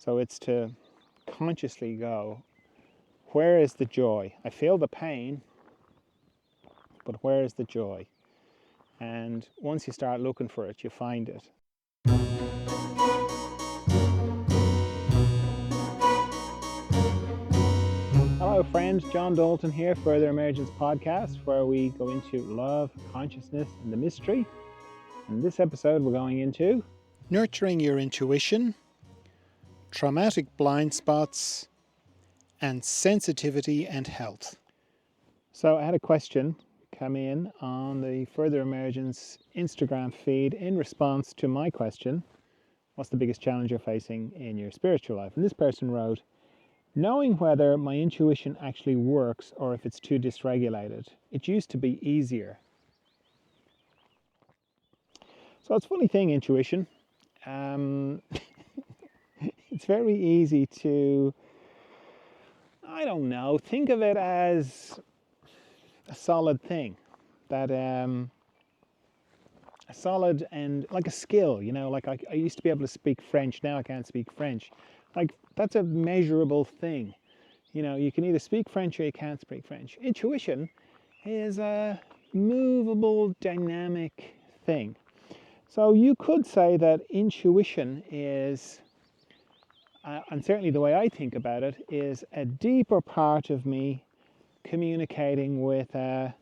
So it's to consciously go, where is the joy? I feel the pain, but where is the joy? And once you start looking for it, you find it. Hello friends, John Dalton here, Further Emergence Podcast, where we go into love, consciousness, and the mystery. In this episode, we're going into nurturing your intuition, traumatic blind spots, and sensitivity and health. So I had a question come in on the Further Emergence Instagram feed in response to my question, what's the biggest challenge you're facing in your spiritual life? And this person wrote, knowing whether my intuition actually works or if it's too dysregulated. It used to be easier. So it's a funny thing, intuition. It's very easy to, I don't know, think of it as a solid thing. That a solid and like a skill, you know, like I used to be able to speak French, now I can't speak French. Like that's a measurable thing. You know, you can either speak French or you can't speak French. Intuition is a movable, dynamic thing. So you could say that intuition is, and certainly the way I think about it, is a deeper part of me communicating with a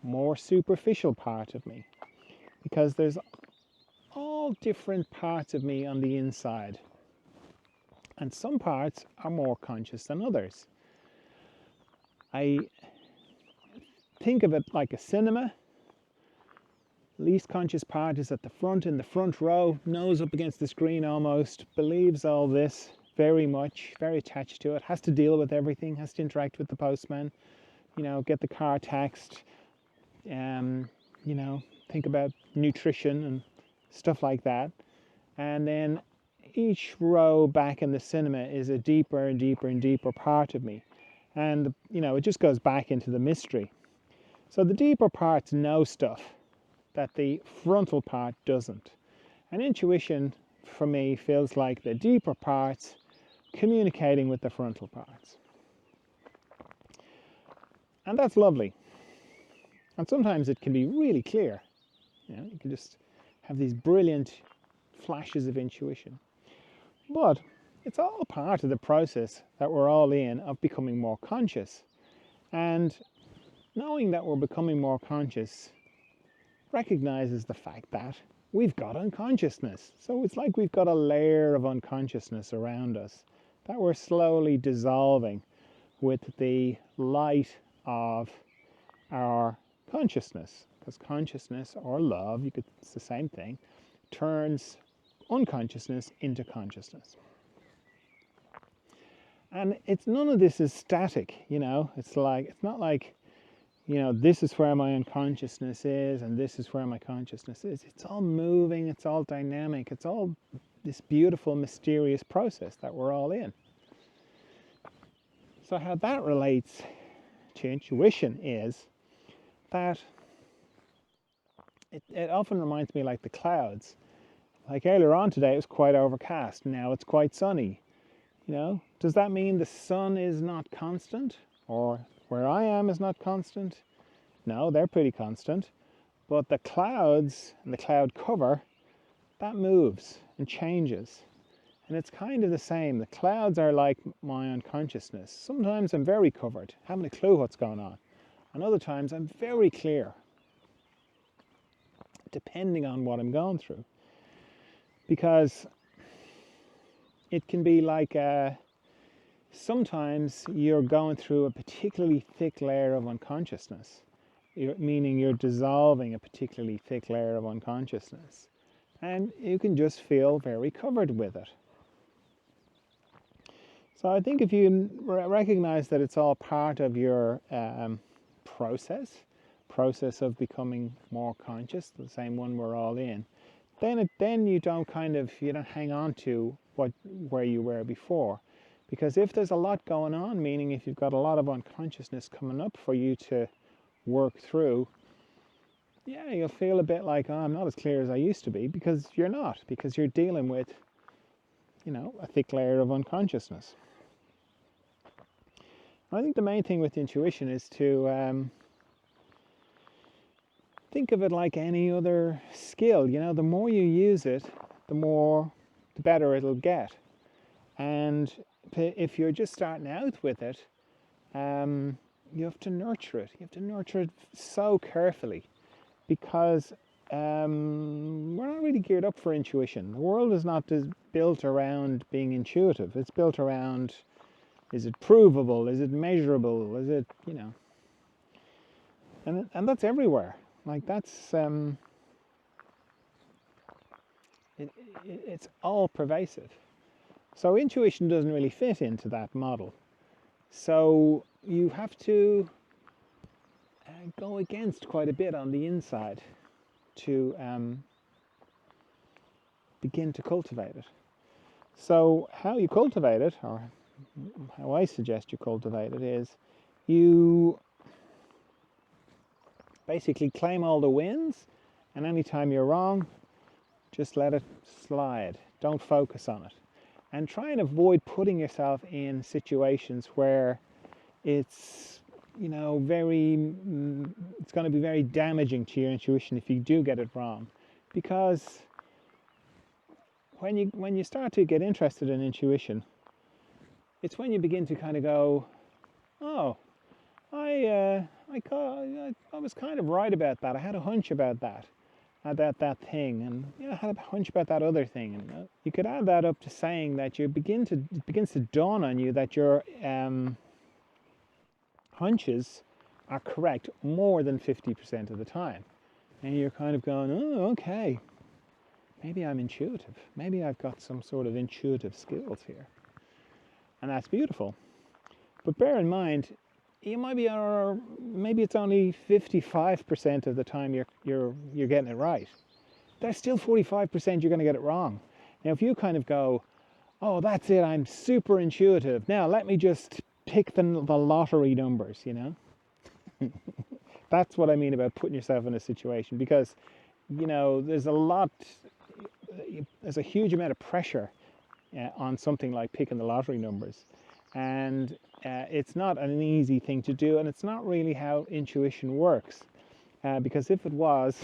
more superficial part of me. Because there's all different parts of me on the inside. And some parts are more conscious than others. I think of it like a cinema. Least conscious part is at the front, in the front row, nose up against the screen almost, believes all this very much, very attached to it, has to deal with everything, has to interact with the postman, you know, get the car taxed, you know, think about nutrition and stuff like that. And then each row back in the cinema is a deeper and deeper and deeper part of me. And, you know, it just goes back into the mystery. So the deeper parts know stuff that the frontal part doesn't. And intuition, for me, feels like the deeper parts communicating with the frontal parts. And that's lovely. And sometimes it can be really clear. You know, you can just have these brilliant flashes of intuition. But it's all part of the process that we're all in of becoming more conscious. And knowing that we're becoming more conscious recognizes the fact that we've got unconsciousness. So it's like we've got a layer of unconsciousness around us that we're slowly dissolving with the light of our consciousness. Because consciousness, or love, it's the same thing, turns unconsciousness into consciousness. And none of this is static, you know. It's not like, you know, this is where my unconsciousness is and this is where my consciousness is. It's all moving, it's all dynamic, it's all this beautiful, mysterious process that we're all in. So how that relates to intuition is that it often reminds me like the clouds. Like earlier on today, it was quite overcast. Now it's quite sunny. You know, does that mean the sun is not constant? Or where I am is not constant? No, they're pretty constant. But the clouds and the cloud cover, that moves and changes. And it's kind of the same. The clouds are like my unconsciousness. Sometimes I'm very covered, haven't a clue what's going on. And other times I'm very clear, depending on what I'm going through. Because it can be like sometimes you're going through a particularly thick layer of unconsciousness, meaning you're dissolving a particularly thick layer of unconsciousness, and you can just feel very covered with it. So I think if you recognize that it's all part of your process of becoming more conscious, the same one we're all in, then you don't hang on to where you were before. Because if there's a lot going on, meaning if you've got a lot of unconsciousness coming up for you to work through, yeah, you'll feel a bit like, oh, I'm not as clear as I used to be, because you're not, because you're dealing with a thick layer of unconsciousness. I think the main thing with intuition is to think of it like any other skill. The more you use it, the better it'll get. And if you're just starting out with it, you have to nurture it. You have to nurture it so carefully, because we're not really geared up for intuition. The world is not built around being intuitive. It's built around, is it provable? Is it measurable? Is it, and that's everywhere. Like that's, it's all pervasive. So intuition doesn't really fit into that model. So you have to go against quite a bit on the inside to begin to cultivate it. So how you cultivate it, or how I suggest you cultivate it, is you basically claim all the wins, and anytime you're wrong, just let it slide. Don't focus on it. And try and avoid putting yourself in situations where it's, it's going to be very damaging to your intuition if you do get it wrong. Because when you start to get interested in intuition, it's when you begin to kind of go, oh, I was kind of right about that. I had a hunch about that thing, and I had a hunch about that other thing. And you could add that up to saying that it begins to dawn on you that your hunches are correct more than 50% of the time, and you're kind of going, oh, okay, maybe I'm intuitive. Maybe I've got some sort of intuitive skills here, and that's beautiful. But bear in mind, you might be, or maybe it's only 55% of the time you're getting it right. There's still 45% you're going to get it wrong. Now, if you kind of go, oh, that's it, I'm super intuitive. Now, let me just pick the lottery numbers, That's what I mean about putting yourself in a situation, because, there's a huge amount of pressure on something like picking the lottery numbers. And it's not an easy thing to do, and it's not really how intuition works. Because if it was,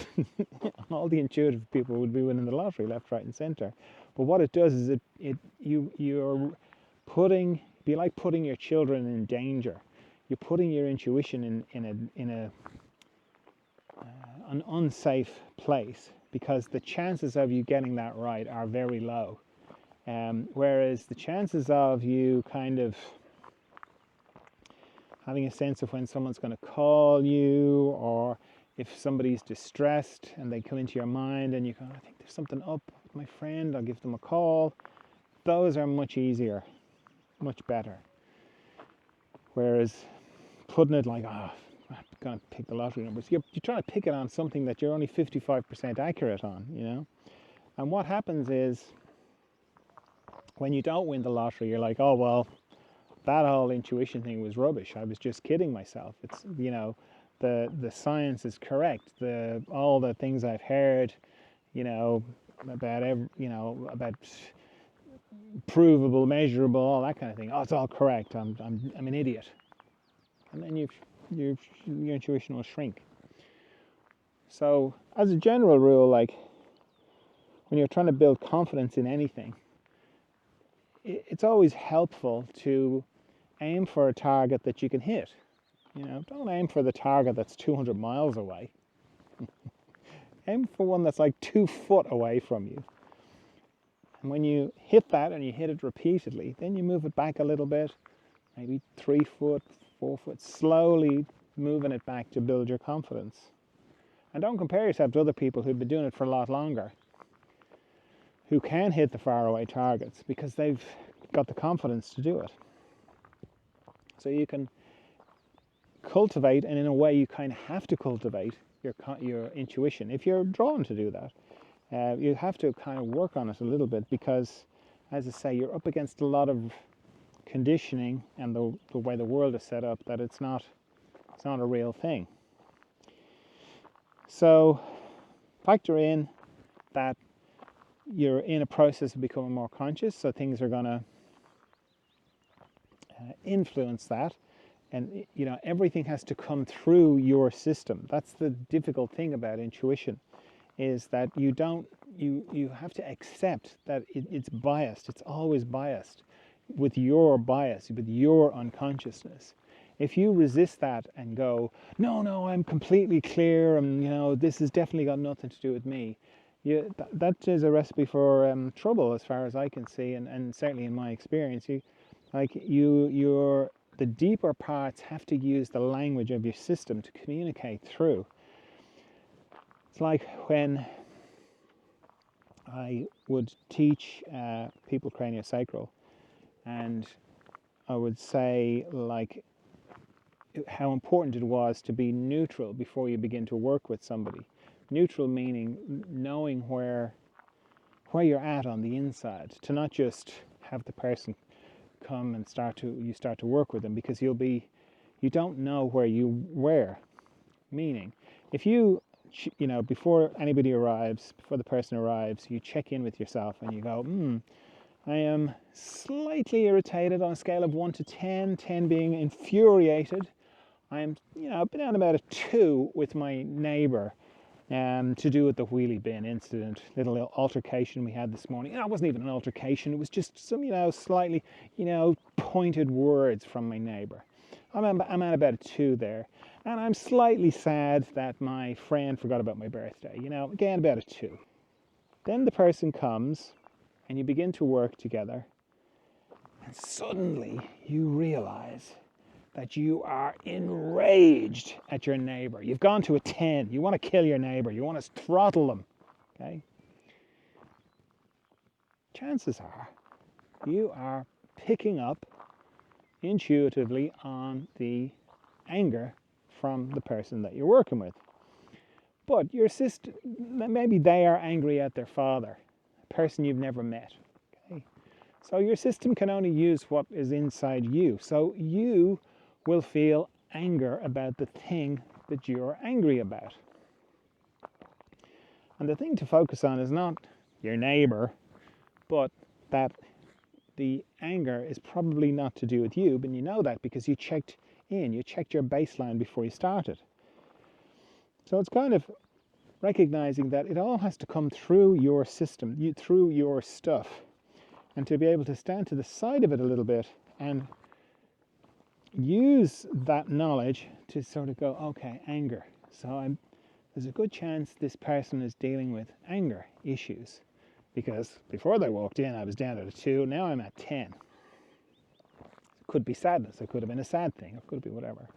all the intuitive people would be winning the lottery left, right, and centre. But what it does is you're be like putting your children in danger. You're putting your intuition in an unsafe place, because the chances of you getting that right are very low. Whereas the chances of you kind of having a sense of when someone's going to call you, or if somebody's distressed and they come into your mind and you go, I think there's something up with my friend, I'll give them a call. Those are much easier, much better. Whereas putting it like, I'm going to pick the lottery numbers, you're trying to pick it on something that you're only 55% accurate on, And what happens is, when you don't win the lottery, you're like, oh, well, that whole intuition thing was rubbish. I was just kidding myself. It's, the science is correct. All the things I've heard, about provable, measurable, all that kind of thing. Oh, it's all correct. I'm an idiot. And then your intuition will shrink. So, as a general rule, like when you're trying to build confidence in anything, it's always helpful to aim for a target that you can hit. Don't aim for the target that's 200 miles away. Aim for one that's like 2 foot away from you. And when you hit that, and you hit it repeatedly, then you move it back a little bit, maybe 3 foot, 4 foot, slowly moving it back to build your confidence. And don't compare yourself to other people who've been doing it for a lot longer, who can hit the faraway targets because they've got the confidence to do it. So you can cultivate, and in a way you kind of have to cultivate your intuition if you're drawn to do that. You have to kind of work on it a little bit, because, as I say, you're up against a lot of conditioning and the way the world is set up, that it's not a real thing. So factor in that you're in a process of becoming more conscious, so things are going to influence that. And everything has to come through your system. That's the difficult thing about intuition, is that you have to accept that it's biased. It's always biased with your bias, with your unconsciousness. If you resist that and go, no, I'm completely clear, and this has definitely got nothing to do with me, that is a recipe for trouble, as far as I can see, and certainly in my experience. The deeper parts have to use the language of your system to communicate through. It's like when I would teach people craniosacral, and I would say like how important it was to be neutral before you begin to work with somebody. Neutral meaning knowing where you're at on the inside, to not just have the person come and start to work with them, because you don't know where you were. Meaning, if before anybody arrives, before the person arrives, you check in with yourself and you go, I am slightly irritated on a scale of 1 to 10, 10 being infuriated. I'm, I've been at about a 2 with my neighbour, to do with the wheelie bin incident, little altercation we had this morning. It wasn't even an altercation, it was just some, slightly, pointed words from my neighbour. I'm at about a 2 there. And I'm slightly sad that my friend forgot about my birthday, again, about a 2. Then the person comes and you begin to work together, and suddenly you realize that you are enraged at your neighbor. You've gone to a 10. You want to kill your neighbor. You want to throttle them. Okay? Chances are you are picking up intuitively on the anger from the person that you're working with. But your sister, maybe they are angry at their father, a person you've never met. Okay? So your system can only use what is inside you. So you will feel anger about the thing that you're angry about. And the thing to focus on is not your neighbor, but that the anger is probably not to do with you, but you know that because you checked your baseline before you started. So it's kind of recognizing that it all has to come through your system, through your stuff, and to be able to stand to the side of it a little bit and use that knowledge to sort of go, okay, anger. So there's a good chance this person is dealing with anger issues, because before they walked in, I was down at a 2. Now I'm at 10. It could be sadness. It could have been a sad thing. It could be whatever.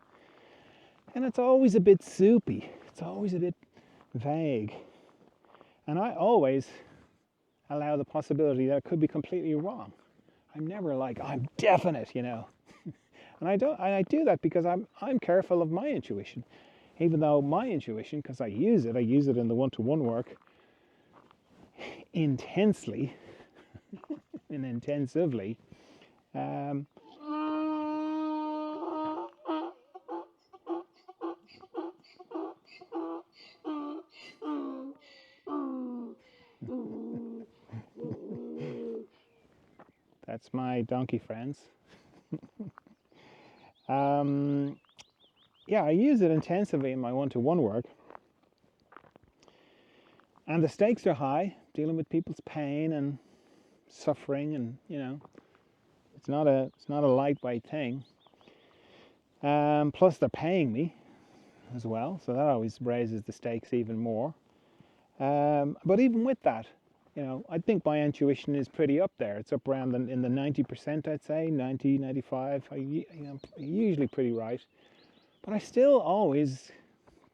And it's always a bit soupy. It's always a bit vague. And I always allow the possibility that it could be completely wrong. I'm never like, I'm definite, And I do that because I'm careful of my intuition, even though my intuition, because I use it in the one-to-one work intensely and intensively. That's my donkey friends. I use it intensively in my one-to-one work, and the stakes are high, dealing with people's pain and suffering, and it's not a lightweight thing. Plus they're paying me as well, so that always raises the stakes even more. But even with that, I think my intuition is pretty up there. It's up around in the 90%, I'd say, 90, 95. I'm usually pretty right. But I still always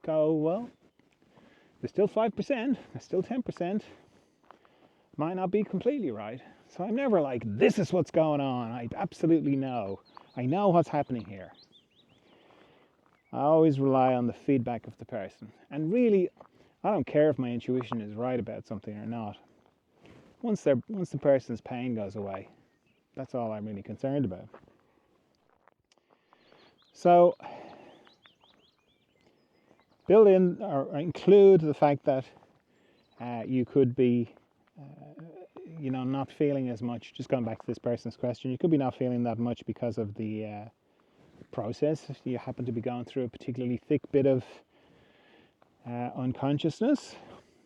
go, well, there's still 5%, there's still 10%. Might not be completely right. So I'm never like, this is what's going on. I absolutely know. I know what's happening here. I always rely on the feedback of the person. And really, I don't care if my intuition is right about something or not. Once the person's pain goes away, that's all I'm really concerned about. So build in or include the fact that you could be not feeling as much. Just going back to this person's question, you could be not feeling that much because of the process. If you happen to be going through a particularly thick bit of unconsciousness,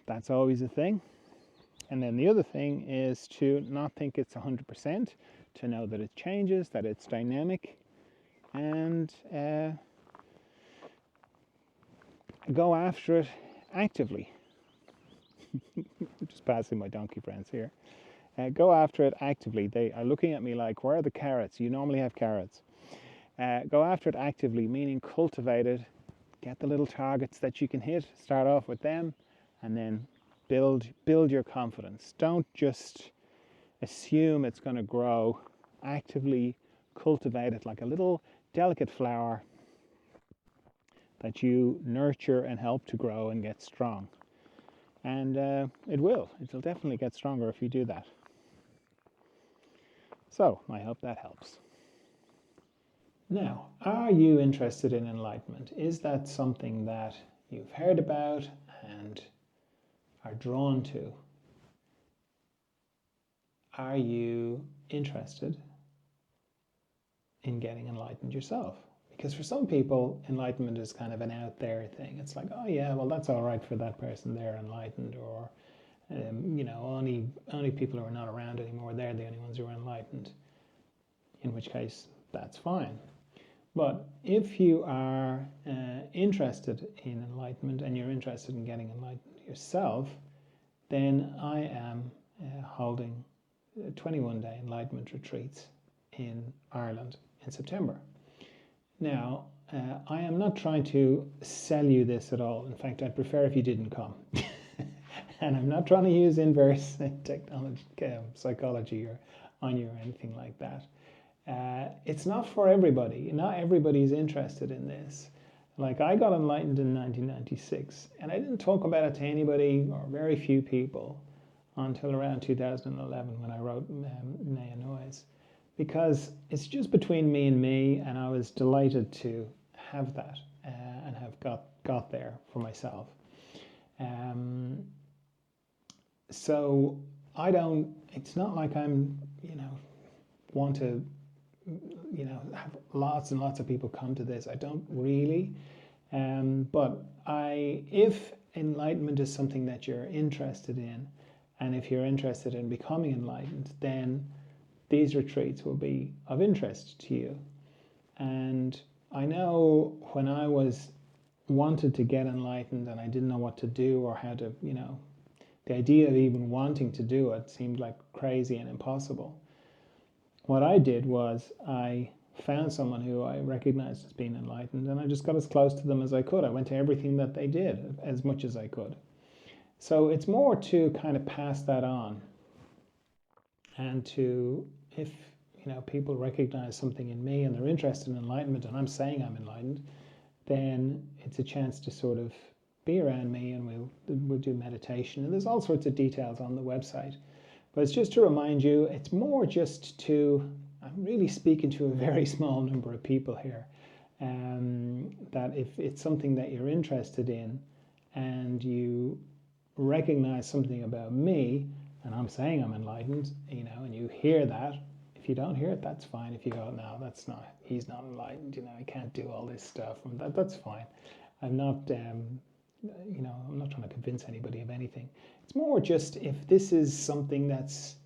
that's always a thing. And then the other thing is to not think it's 100%, to know that it changes, that it's dynamic, and go after it actively. Just passing my donkey friends here. Go after it actively. They are looking at me like, where are the carrots? You normally have carrots. Go after it actively, meaning cultivate it. Get the little targets that you can hit. Start off with them, and then build your confidence. Don't just assume it's going to grow. Actively cultivate it like a little delicate flower that you nurture and help to grow and get strong. And it'll definitely get stronger if you do that. So I hope that helps. Now, are you interested in enlightenment? Is that something that you've heard about and are drawn to? Are you interested in getting enlightened yourself? Because for some people, enlightenment is kind of an out there thing. It's like, oh yeah, well, that's all right for that person, they're enlightened, or only people who are not around anymore, they're the only ones who are enlightened. In which case, that's fine. But if you are interested in enlightenment and you're interested in getting enlightened yourself, then I am holding 21-day Enlightenment Retreats in Ireland in September. Now, I am not trying to sell you this at all. In fact, I'd prefer if you didn't come. And I'm not trying to use inverse psychology or on you or anything like that. It's not for everybody. Not everybody's interested in this. Like, I got enlightened in 1996, and I didn't talk about it to anybody or very few people until around 2011 when I wrote Naya Noise, because it's just between me and me, and I was delighted to have that and have got there for myself. So it's not like I'm, want to, have lots and lots of people come to this. I don't really. But if enlightenment is something that you're interested in, and if you're interested in becoming enlightened, then these retreats will be of interest to you. And I know when I wanted to get enlightened and I didn't know what to do or how to, the idea of even wanting to do it seemed like crazy and impossible. What I did was I found someone who I recognized as being enlightened, and I just got as close to them as I could. I went to everything that they did as much as I could. So it's more to kind of pass that on, and to, if people recognize something in me and they're interested in enlightenment, and I'm saying I'm enlightened, then it's a chance to sort of be around me, and we'll do meditation, and there's all sorts of details on the website. But it's just to remind you, it's more just to, I'm really speaking to a very small number of people here, that if it's something that you're interested in and you recognize something about me, and I'm saying I'm enlightened, and you hear that, if you don't hear it, that's fine. If you go, no, he's not enlightened, he can't do all this stuff, and that's fine. I'm not, I'm not trying to convince anybody of anything. It's more just if this is something that's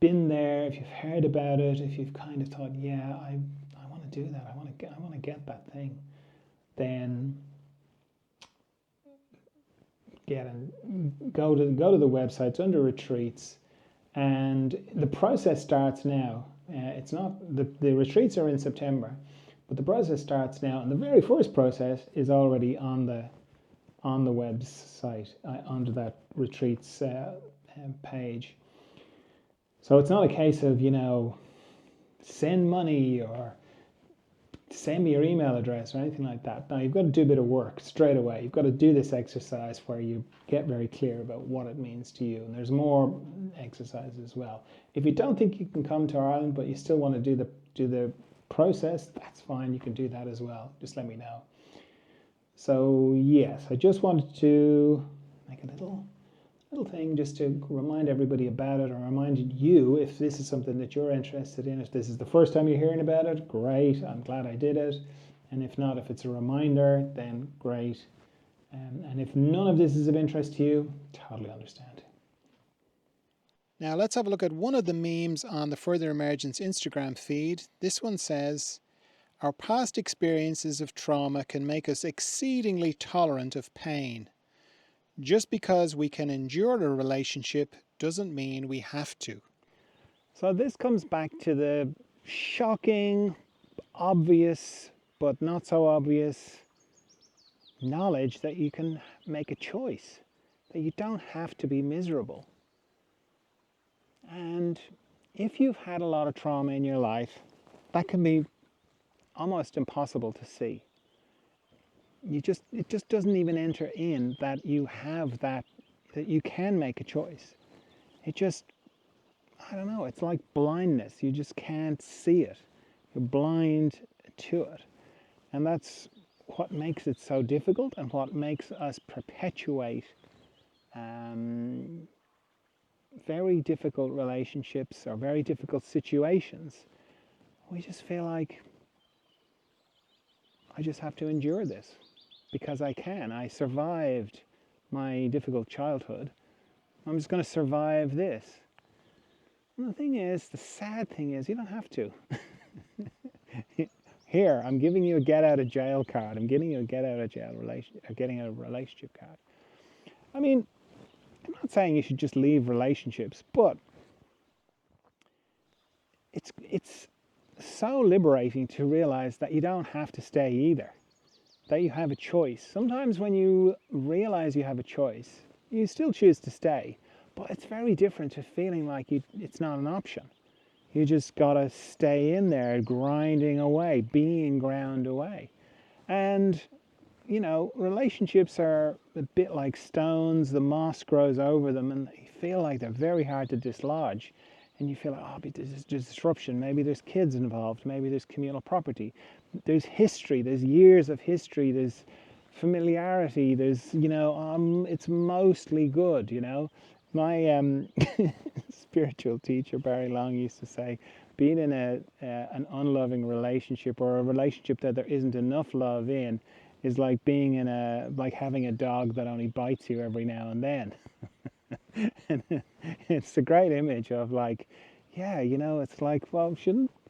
been there, if you've heard about it, if you've kind of thought, yeah, I want to do that, I want to get that thing, then go to the website. It's under retreats, and the process starts now. It's not the retreats are in September, but the process starts now, and the very first process is already on the website under that retreats page. So it's not a case of send money or send me your email address or anything like that. No, you've got to do a bit of work straight away. You've got to do this exercise where you get very clear about what it means to you. And there's more exercises as well. If you don't think you can come to Ireland, but you still want to do the process, that's fine. You can do that as well. Just let me know. So yes, I just wanted to make a little little thing just to remind everybody about it, or remind you if this is something that you're interested in. If this is the first time you're hearing about it, great, I'm glad I did it. And if not, if it's a reminder, then great. And if none of this is of interest to you, totally understand. Now let's have a look at one of the memes on the Further Emergence Instagram feed. This one says, "Our past experiences of trauma can make us exceedingly tolerant of pain. Just because we can endure a relationship doesn't mean we have to." So this comes back to the shocking, obvious, but not so obvious knowledge that you can make a choice, that you don't have to be miserable. And if you've had a lot of trauma in your life, that can be almost impossible to see. It just doesn't even enter in that you have that you can make a choice. It just, I don't know, it's like blindness. You just can't see it. You're blind to it. And that's what makes it so difficult, and what makes us perpetuate very difficult relationships or very difficult situations. We just feel like, I just have to endure this because I can. I survived my difficult childhood. I'm just going to survive this. And the thing is, the sad thing is, you don't have to. Here, I'm giving you a get out of jail card. I'm giving you a get out of jail getting out of relationship card. I mean, I'm not saying you should just leave relationships, but it's so liberating to realize that you don't have to stay either, that you have a choice. Sometimes when you realize you have a choice, you still choose to stay, but it's very different to feeling like it's not an option. You just gotta stay in there, grinding away, being ground away. And you know, relationships are a bit like stones. The moss grows over them and they feel like they're very hard to dislodge. And you feel like, oh, but there's disruption. Maybe there's kids involved. Maybe there's communal property. There's history. There's years of history. There's familiarity. There's, you know, it's mostly good, you know. My spiritual teacher, Barry Long, used to say, being in an unloving relationship, or a relationship that there isn't enough love in, is like being in like having a dog that only bites you every now and then. And it's a great image of like, yeah, you know, it's like, well,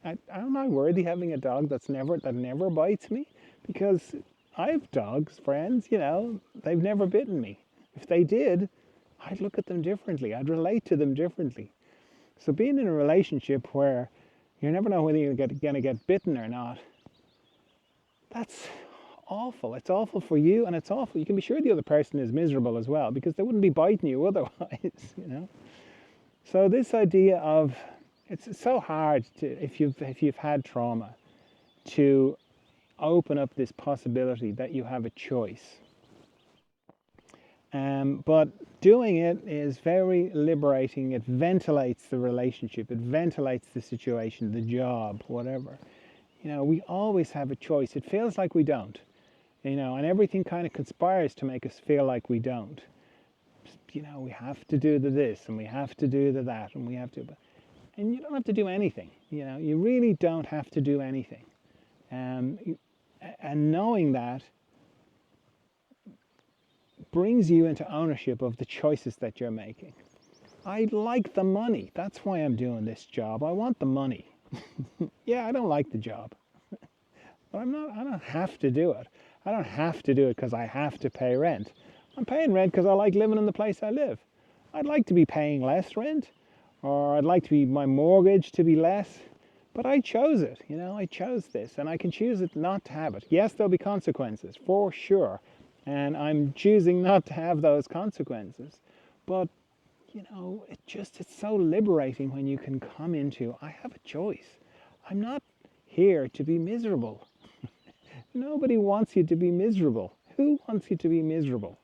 am I worthy having a dog that never bites me? Because I have dogs, friends, you know, they've never bitten me. If they did, I'd look at them differently. I'd relate to them differently. So being in a relationship where you never know whether you're going to get bitten or not, that's awful. It's awful for you, and it's awful. You can be sure the other person is miserable as well, because they wouldn't be biting you otherwise, you know. So this idea of, it's so hard to, if you've had trauma, to open up this possibility that you have a choice. But doing it is very liberating. It ventilates the relationship. It ventilates the situation, the job, whatever. You know, we always have a choice. It feels like we don't, you know, and everything kind of conspires to make us feel like we don't. You know, we have to do this, and we have to do that, and we have to, and you don't have to do anything. You know, you really don't have to do anything. And knowing that brings you into ownership of the choices that you're making. I like the money. That's why I'm doing this job. I want the money. Yeah, I don't like the job, but I don't have to do it. I don't have to do it because I have to pay rent. I'm paying rent because I like living in the place I live. I'd like to be paying less rent, or I'd like to be my mortgage to be less, but I chose it. You know, I chose this, and I can choose it not to have it. Yes, there'll be consequences for sure, and I'm choosing not to have those consequences. But you know, it's so liberating when you can come into, I have a choice. I'm not here to be miserable. Nobody wants you to be miserable. Who wants you to be miserable?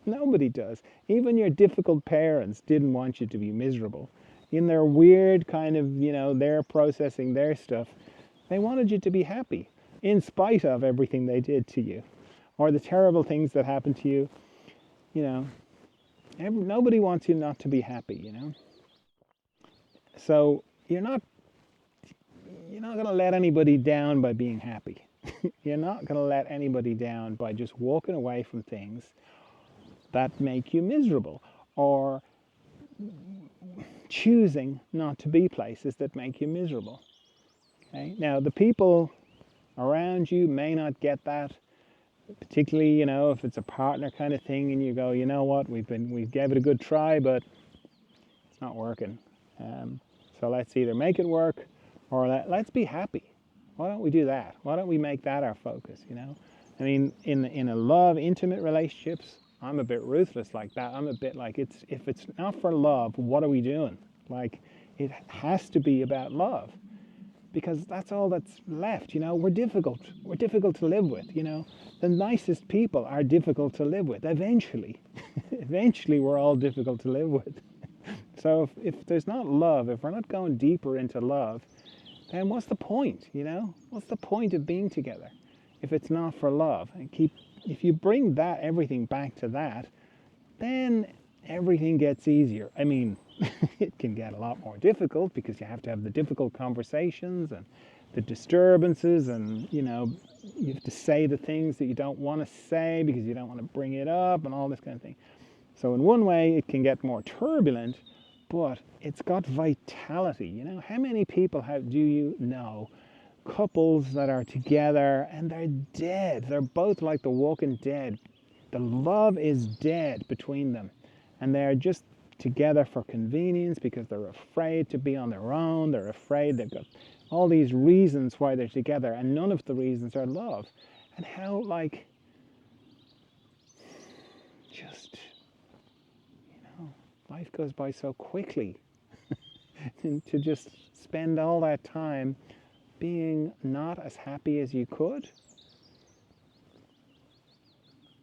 Nobody does. Even your difficult parents didn't want you to be miserable. In their weird kind of, you know, they're processing their stuff. They wanted you to be happy, in spite of everything they did to you, or the terrible things that happened to you, you know. Nobody wants you not to be happy, you know. So you're not going to let anybody down by being happy. You're not going to let anybody down by just walking away from things that make you miserable, or choosing not to be places that make you miserable. Okay? Now, the people around you may not get that, particularly, you know, if it's a partner kind of thing and you go, you know what, we gave it a good try, but it's not working. So let's either make it work, or let's be happy. Why don't we do that? Why don't we make that our focus, you know? I mean, in a love, intimate relationships, I'm a bit ruthless like that. I'm a bit like, if it's not for love, what are we doing? Like, it has to be about love, because that's all that's left, you know. We're difficult to live with, you know. The nicest people are difficult to live with eventually. Eventually we're all difficult to live with. So if there's not love, if we're not going deeper into love, then what's the point, you know? What's the point of being together if it's not for love? And if you bring that, everything back to that, then everything gets easier. I mean, it can get a lot more difficult because you have to have the difficult conversations and the disturbances, and, you know, you have to say the things that you don't want to say because you don't want to bring it up and all this kind of thing. So in one way, it can get more turbulent, but it's got vitality. You know, how many people do you know, couples that are together and they're dead? They're both like the walking dead. The love is dead between them, and they're just together for convenience because they're afraid to be on their own. They're afraid. They've got all these reasons why they're together, and none of the reasons are love. And how, like, just, life goes by so quickly. And to just spend all that time being not as happy as you could,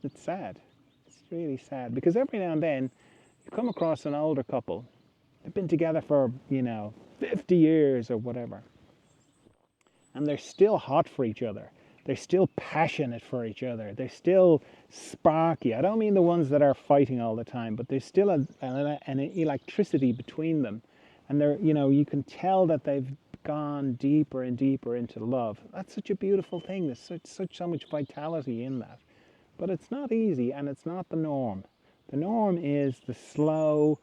it's sad. It's really sad, because every now and then you come across an older couple. They've been together for, 50 years or whatever, and they're still hot for each other. They're still passionate for each other. They're still sparky. I don't mean the ones that are fighting all the time, but there's still an electricity between them. And they're, you can tell that they've gone deeper and deeper into love. That's such a beautiful thing. There's so much vitality in that. But it's not easy, and it's not the norm. The norm is the slow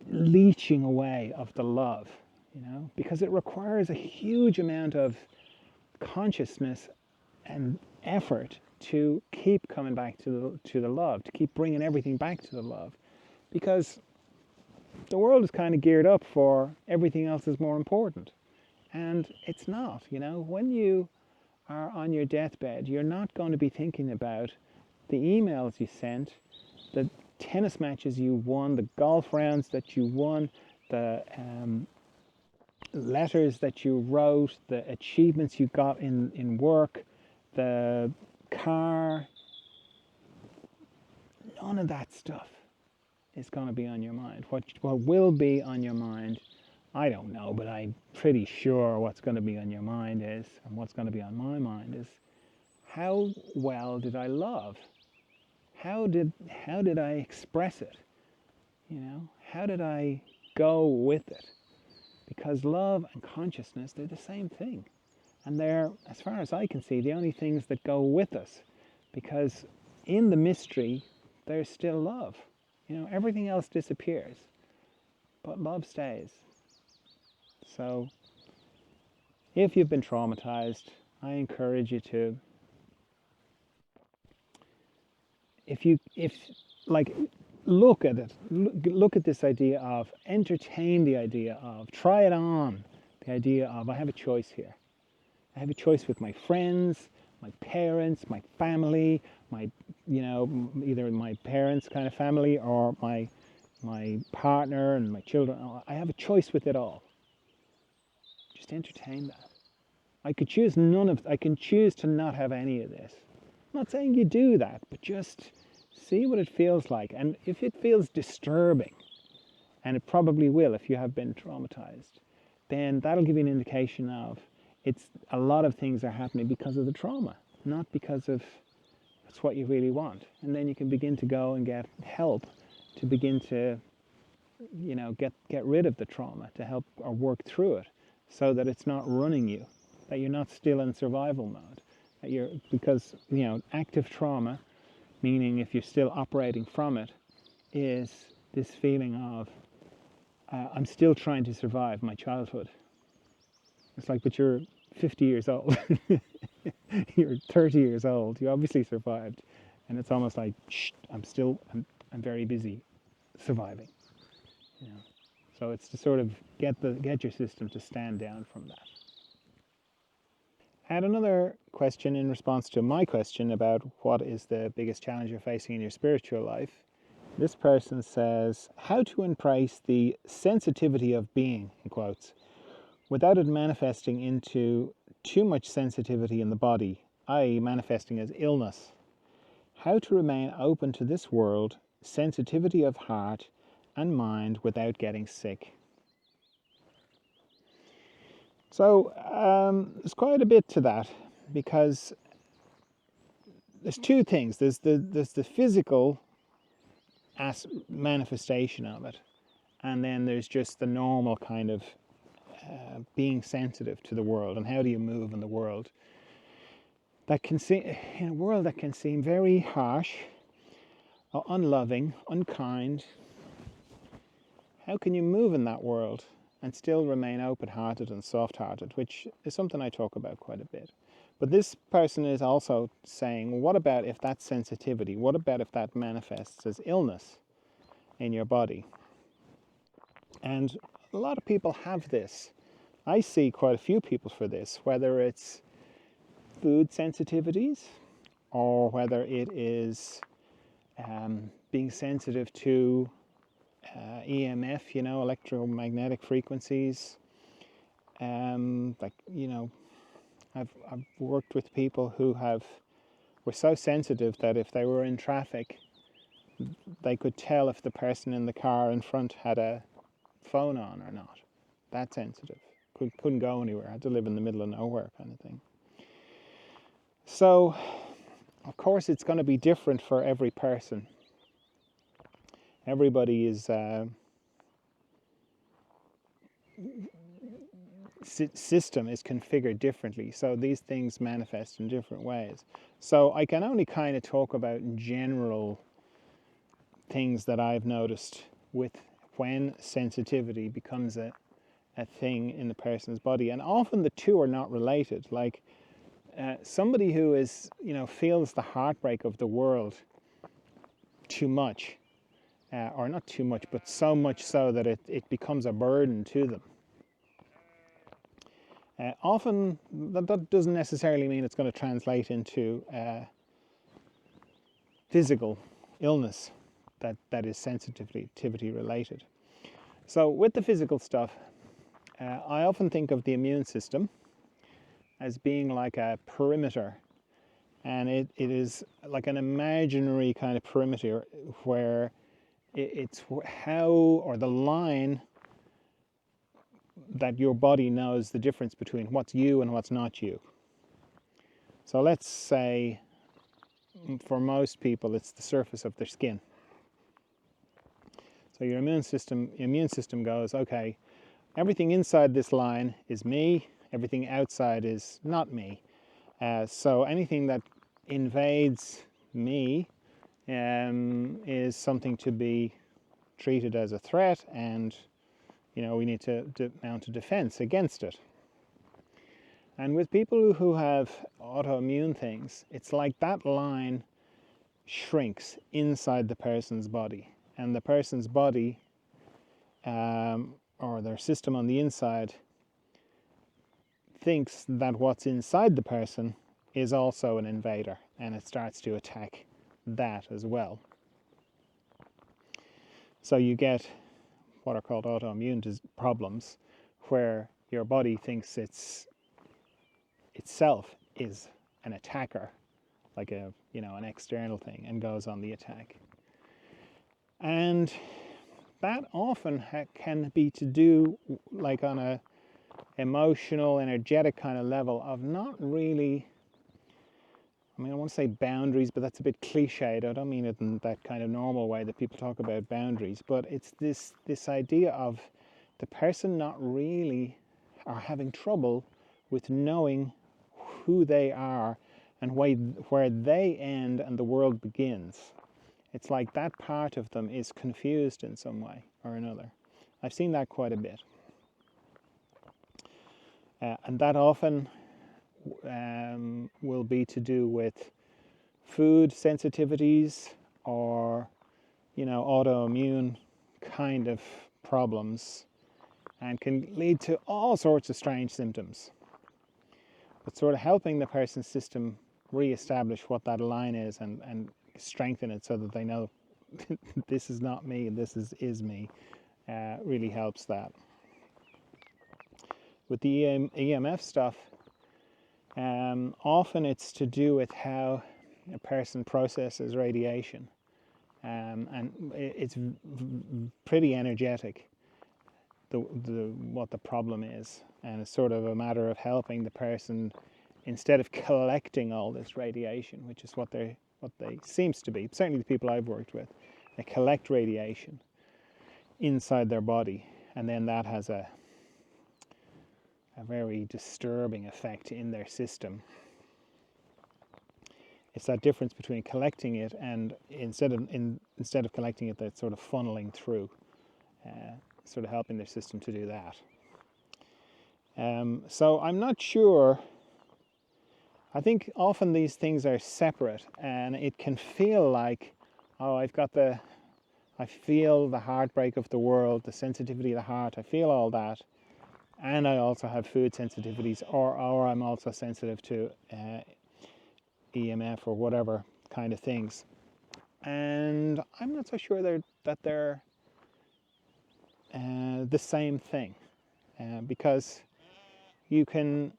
leaching away of the love, because it requires a huge amount of consciousness and effort to keep coming back to the love, to keep bringing everything back to the love, because the world is kind of geared up for everything else is more important, and it's not. When you are on your deathbed, you're not going to be thinking about the emails you sent, the tennis matches you won, the golf rounds that you won, the letters that you wrote, the achievements you got in work, the car. None of that stuff is going to be on your mind. What will be on your mind, I don't know, but I'm pretty sure what's going to be on your mind is, and what's going to be on my mind is, how well did I love? How did I express it? How did I go with it? Because love and consciousness, they're the same thing. And they're, as far as I can see, the only things that go with us. Because in the mystery, there's still love. Everything else disappears, but love stays. So, if you've been traumatized, I encourage you to, look at it. Look at this idea of, entertain the idea of, try it on. The idea of, I have a choice here. I have a choice with my friends, my parents, my family, either my parents' kind of family or my partner and my children. I have a choice with it all. Just entertain that. I can choose to not have any of this. I'm not saying you do that, but just see what it feels like. And if it feels disturbing, and it probably will if you have been traumatized, then that'll give you an indication of, a lot of things are happening because of the trauma, not because of that's what you really want. And then you can begin to go and get help to begin to, get rid of the trauma, to help or work through it, so that it's not running you, that you're not still in survival mode. Because active trauma, meaning if you're still operating from it, is this feeling of I'm still trying to survive my childhood. It's like, but you're 50 years old. You're 30 years old. You obviously survived, and it's almost like, shh, I'm very busy surviving. So it's to sort of get your system to stand down from that. And another question in response to my question about what is the biggest challenge you're facing in your spiritual life. This person says, how to embrace the sensitivity of being, in quotes, without it manifesting into too much sensitivity in the body, i.e. manifesting as illness. How to remain open to this world, sensitivity of heart and mind without getting sick. So there's quite a bit to that, because there's two things. There's the physical manifestation of it, and then there's just the normal kind of being sensitive to the world, and how do you move in the world that can seem, in a world that can seem very harsh, or unloving, unkind. How can you move in that world and still remain open-hearted and soft-hearted, which is something I talk about quite a bit. But this person is also saying, well, what about if that sensitivity, what about if that manifests as illness in your body? And a lot of people have this. I see quite a few people for this, whether it's food sensitivities, or whether it is being sensitive to EMF, electromagnetic frequencies. I've worked with people who were so sensitive that if they were in traffic, they could tell if the person in the car in front had a phone on or not. That sensitive. Couldn't go anywhere. Had to live in the middle of nowhere kind of thing. So, of course, it's going to be different for every person. Everybody is system is configured differently, so these things manifest in different ways. So I can only kind of talk about general things that I've noticed with when sensitivity becomes a thing in the person's body, and often the two are not related. Like somebody who is, feels the heartbreak of the world too much, or not too much, but so much so that it becomes a burden to them. Often that doesn't necessarily mean it's going to translate into physical illness that is sensitivity related. So with the physical stuff, I often think of the immune system as being like a perimeter, and it is like an imaginary kind of perimeter where it's how, or the line that your body knows the difference between what's you and what's not you. So let's say for most people it's the surface of their skin. So your immune system goes, okay, everything inside this line is me, everything outside is not me. So anything that invades me is something to be treated as a threat, and we need to mount a defense against it. And with people who have autoimmune things, it's like that line shrinks inside the person's body, and the person's body or their system on the inside thinks that what's inside the person is also an invader, and it starts to attack that as well. So you get what are called autoimmune problems, where your body thinks itself is an attacker, like an external thing, and goes on the attack. And that often can be to do like on a emotional, energetic kind of level of not really I mean, I want to say boundaries, but that's a bit cliched. I don't mean it in that kind of normal way that people talk about boundaries, but it's this idea of the person not really are having trouble with knowing who they are and where they end and the world begins. It's like that part of them is confused in some way or another. I've seen that quite a bit. And that often will be to do with food sensitivities or, autoimmune kind of problems, and can lead to all sorts of strange symptoms. But sort of helping the person's system re-establish what that line is and strengthen it so that they know this is not me and this is me, really helps that. With the EMF stuff, often it's to do with how a person processes radiation, and it's pretty energetic, what the problem is, and it's sort of a matter of helping the person, instead of collecting all this radiation, which is what they seems to be, certainly the people I've worked with, they collect radiation inside their body, and then that has a very disturbing effect in their system. It's that difference between collecting it and instead of collecting it, that's sort of funneling through, sort of helping their system to do that. So I'm not sure. I think often these things are separate, and it can feel like, oh, I feel the heartbreak of the world, the sensitivity of the heart, I feel all that, and I also have food sensitivities, or I'm also sensitive to EMF or whatever kind of things. And I'm not so sure that they're the same thing, because you can,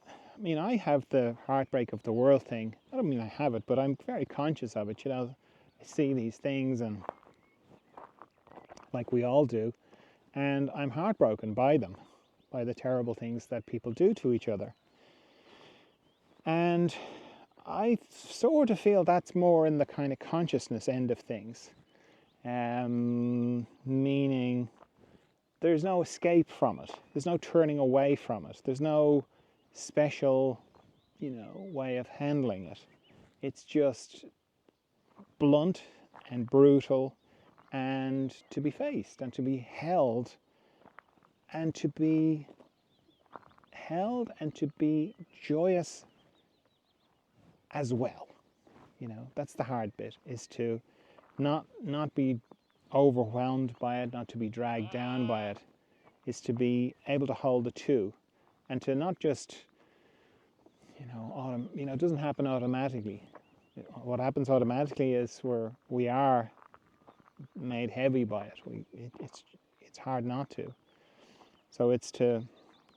I mean, I have the heartbreak of the world thing. I don't mean I have it, but I'm very conscious of it. I see these things, and like we all do, and I'm heartbroken by them, by the terrible things that people do to each other. And I sort of feel that's more in the kind of consciousness end of things, meaning there's no escape from it. There's no turning away from it. There's no special, way of handling it. It's just blunt and brutal, and to be faced and to be held and to be joyous as well. That's the hard bit, is to not be overwhelmed by it, not to be dragged down by it, is to be able to hold the two, and to not just, it doesn't happen automatically. What happens automatically is we are made heavy by it. It's hard not to. So it's to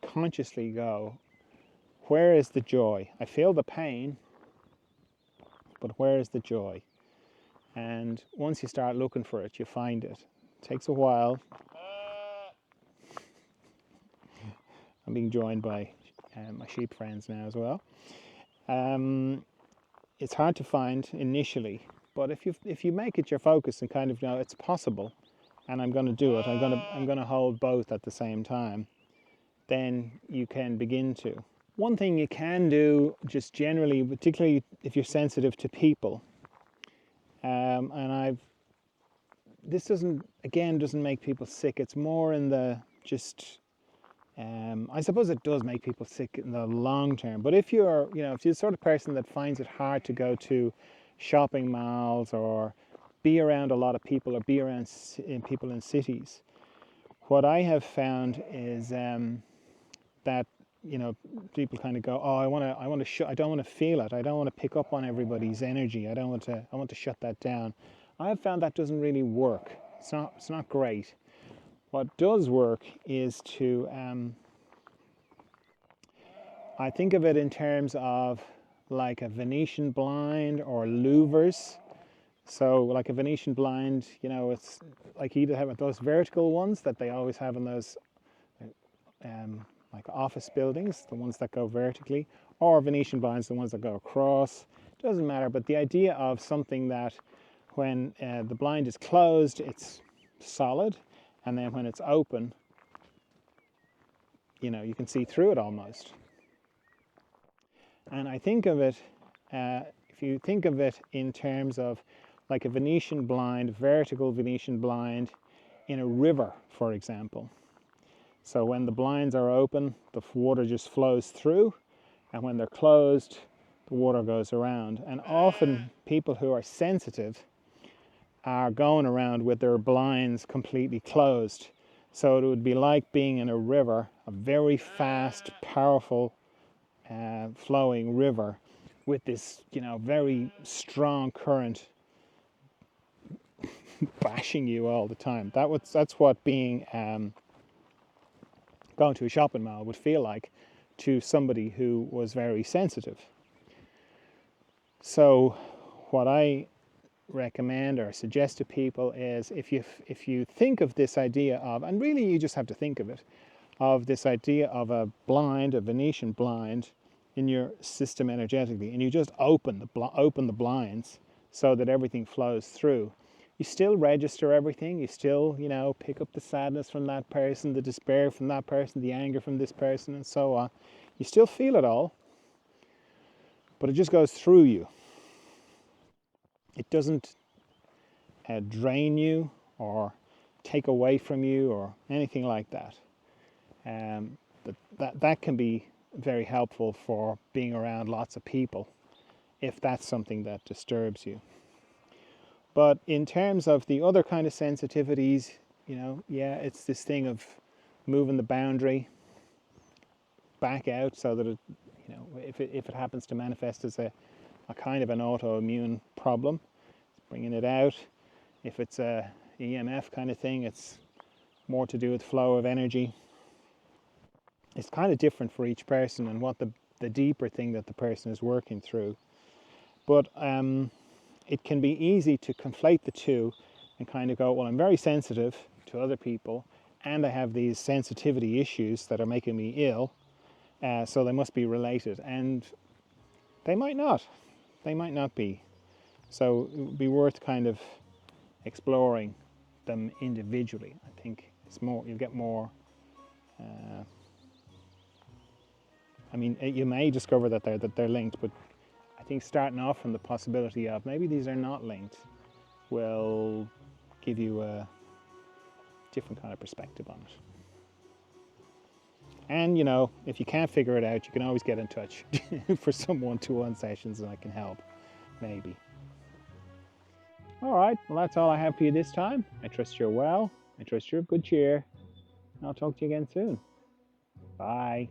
consciously go, where is the joy? I feel the pain, but where is the joy? And once you start looking for it, you find it. It takes a while. I'm being joined by my sheep friends now as well. It's hard to find initially, but if you make it your focus and kind of know it's possible, and I'm going to do it, I'm going to hold both at the same time, then you can begin to. One thing you can do, just generally, particularly if you're sensitive to people, and this doesn't make people sick. It's more in the just. I suppose it does make people sick in the long term. But if you're the sort of person that finds it hard to go to shopping malls or be around a lot of people or be around people in cities, what I have found is that people kind of go, oh, I don't want to feel it. I don't want to pick up on everybody's energy. I want to shut that down. I have found that doesn't really work. It's not great. What does work is to, I think of it in terms of like a Venetian blind or louvers. So like a Venetian blind, it's like you either have those vertical ones that they always have in those like office buildings, the ones that go vertically, or Venetian blinds, the ones that go across. doesn't matter, but the idea of something that when the blind is closed, it's solid, and then when it's open, you can see through it almost. And I think of it, if you think of it in terms of like a Venetian blind, vertical Venetian blind in a river, for example. So when the blinds are open, the water just flows through, and when they're closed, the water goes around. And often people who are sensitive are going around with their blinds completely closed. So it would be like being in a river, a very fast, powerful, flowing river with this, very strong current bashing you all the time. That's what being going to a shopping mall would feel like to somebody who was very sensitive. So what I recommend or suggest to people is if you think of this idea of, and really you just have to think of it, of this idea of a Venetian blind in your system energetically, and you just open the blinds so that everything flows through. You still register everything. You still, pick up the sadness from that person, the despair from that person, the anger from this person, and so on. You still feel it all, but it just goes through you. It doesn't drain you or take away from you or anything like that. That can be very helpful for being around lots of people if that's something that disturbs you. But in terms of the other kind of sensitivities, it's this thing of moving the boundary back out so that if it happens to manifest as a kind of an autoimmune problem, bringing it out. If it's a EMF kind of thing, it's more to do with flow of energy. It's kind of different for each person and what the deeper thing that the person is working through. But it can be easy to conflate the two and kind of go, well, I'm very sensitive to other people and I have these sensitivity issues that are making me ill, so they must be related. And they might not. They might not be. So it would be worth kind of exploring them individually. I think you'll get more. You may discover that they're linked, but I think starting off from the possibility of maybe these are not linked will give you a different kind of perspective on it. And if you can't figure it out, you can always get in touch for some one-to-one sessions and I can help, maybe. All right, well, that's all I have for you this time. I trust you're well. I trust you're of good cheer. I'll talk to you again soon. Bye.